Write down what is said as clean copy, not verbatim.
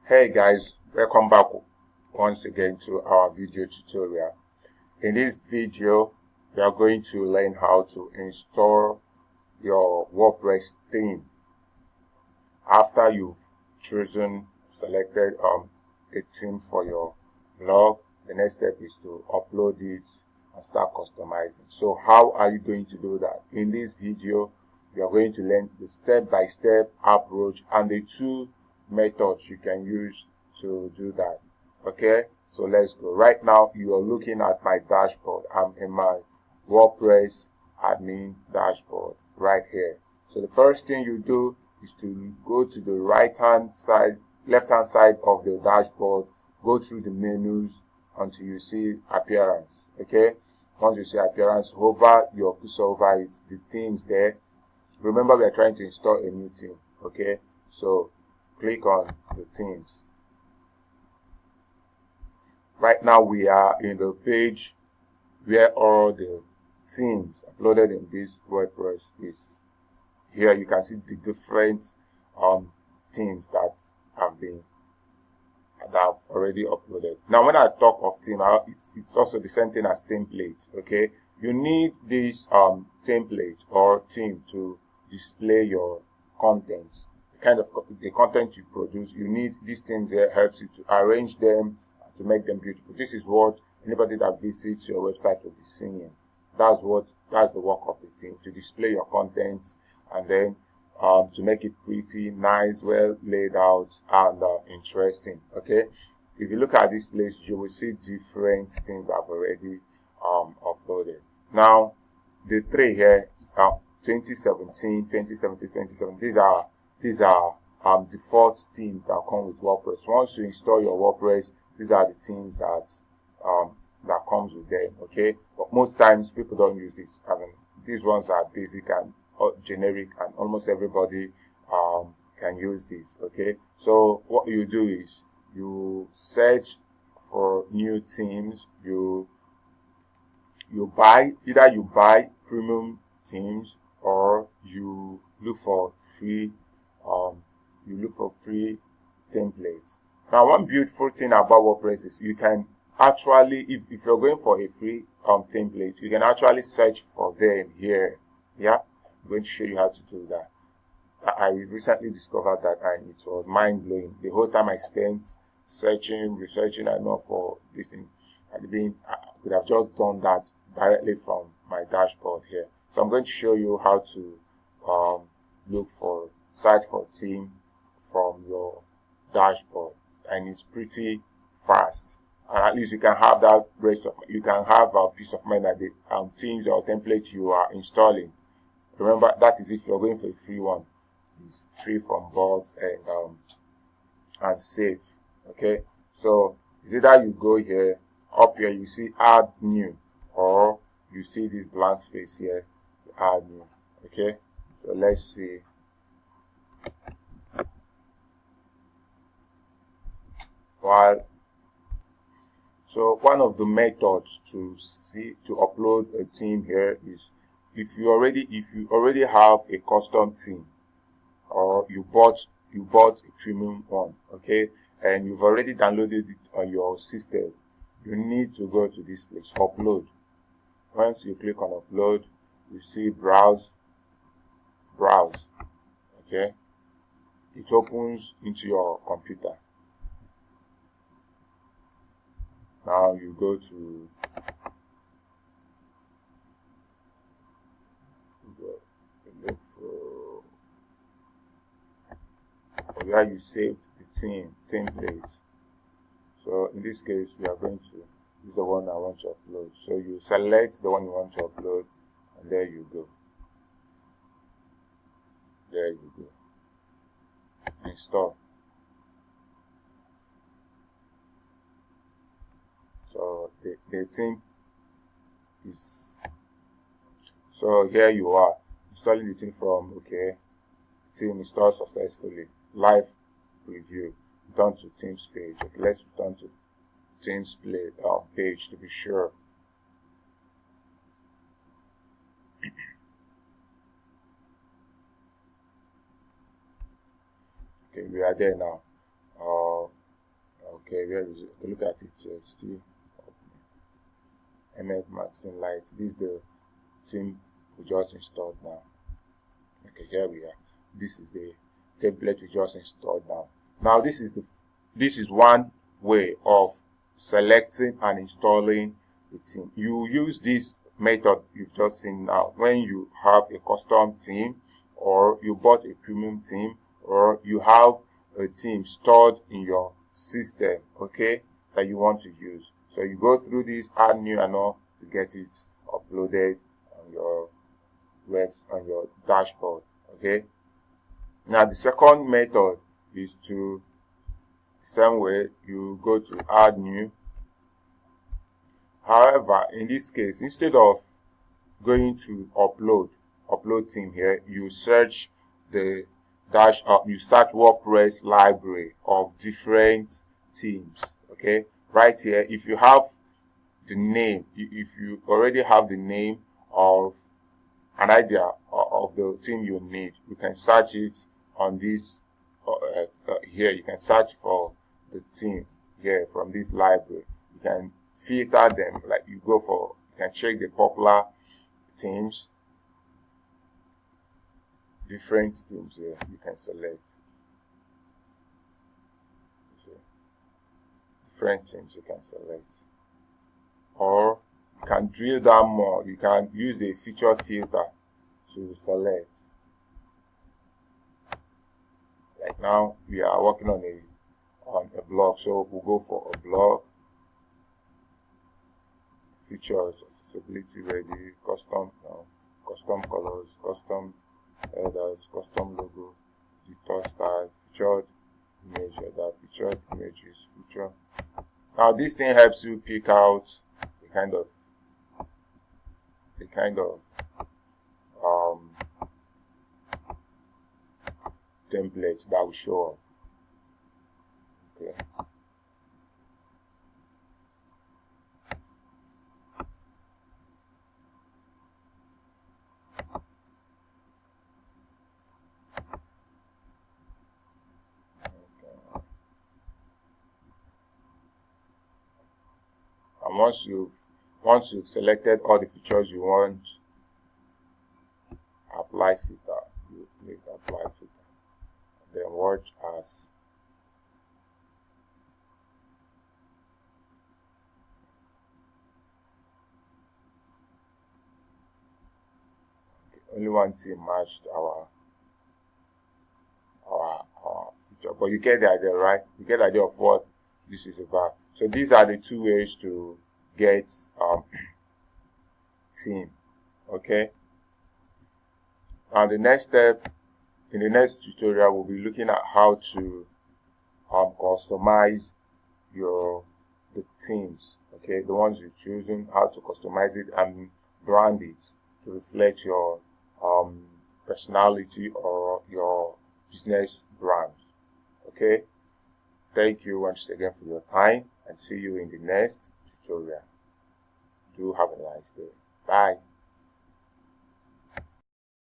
Hey guys, welcome back once again to our video tutorial. In this video, we are going to learn how to install your WordPress theme. After you've selected a theme for your blog, the next step is to upload it and start customizing. So how are you going to do that? In this video, we are going to learn the step-by-step approach and the two methods you can use to do that. Okay, so let's go. Right now you are looking at my dashboard. I'm in my WordPress admin dashboard right here. So the first thing you do is to go to the left hand side of the dashboard, go through the menus until you see appearance. Okay, once you see appearance, hover your cursor over it, the themes there. Remember, we are trying to install a new theme. Okay, so click on the themes. Right now we are in the page where all the themes uploaded in this WordPress is. Here you can see the different themes that have already uploaded. Now when I talk of theme, it's also the same thing as template. Okay, you need this template or theme to display your content. The content you produce, you need these things there, helps you to arrange them, to make them beautiful. This is what anybody that visits your website will be seeing. That's the work of the theme, to display your contents and then to make it pretty, nice, well laid out and interesting. Okay, if you look at this place, you will see different things I've already uploaded. Now the three here, 2017, 2017, 2017. These are default themes that come with WordPress. Once you install your WordPress, these are the themes that comes with them. Okay, but most times people don't use this. I mean, these ones are basic and generic, and almost everybody can use this. Okay, so what you do is you search for new themes. You buy premium themes, or you look for free templates. Now, one beautiful thing about WordPress is you can actually, if you're going for a free template, you can actually search for them here. Yeah, I'm going to show you how to do that. I recently discovered that, and it was mind-blowing. The whole time I spent researching, I know for this thing, I could have just done that directly from my dashboard here. So I'm going to show you how to search for theme from your dashboard, and it's pretty fast. And at least you can have that you can have a peace of mind that the themes or template you are installing. Remember, that is if you're going for a free one. It's free from bugs and safe. Okay, so it's either you go here, up here you see add new, or you see this blank space here, add new. Okay, so let's see. So one of the methods to upload a theme here is if you already have a custom theme, or you bought a premium one, okay, and you've already downloaded it on your system, you need to go to this place, upload. Once you click on upload, you see browse. Okay, it opens into your computer. Now you go to look for where you saved the template. So in this case, we are going to use the one I want to upload. So you select the one you want to upload, and there you go. There you go. Install. So the theme is, so here you are installing the theme from, okay, theme installed successfully, live preview, return to themes page. Okay, let's return to themes page to be sure. Okay, we are there now. Okay, where is it? Look at it. It's still MS Magazine Lite. This is the theme we just installed now. Okay, here we are. This is the template we just installed now. Now this is one way of selecting and installing the theme. You use this method you've just seen now when you have a custom theme, or you bought a premium theme, or you have a theme stored in your system, okay, that you want to use. So you go through this add new and all to get it uploaded on your on your dashboard. Okay, now the second method is to the same way you go to add new. However, in this case, instead of going to upload theme here, you search the you search WordPress library of different themes. Okay, right here, if you have the name, if you already have the name of an idea of the theme you need, you can search it on this here. You can search for the theme here from this library. You can filter them, like you can check the popular themes, different themes here you can select. Different themes you can select, or you can drill down more. You can use the feature filter to select. Like now we are working on a blog, so we'll go for a blog. Features, accessibility ready, custom colors, custom headers, custom logo, editor style, featured image header, featured images, feature. Now this thing helps you pick out the kind of template that will show up. Okay. And once you've selected all the features you want, apply filter. You click apply filter. Then watch as only one theme matched our feature, but you get the idea, right? You get the idea of what this is about. So these are the two ways to get theme. Okay. Now the next step in the next tutorial, we'll be looking at how to customize the themes. Okay, the ones you've chosen, how to customize it and brand it to reflect your personality or your business brand. Okay, thank you once again for your time, and see you in the next tutorial. Do have a nice day. Bye.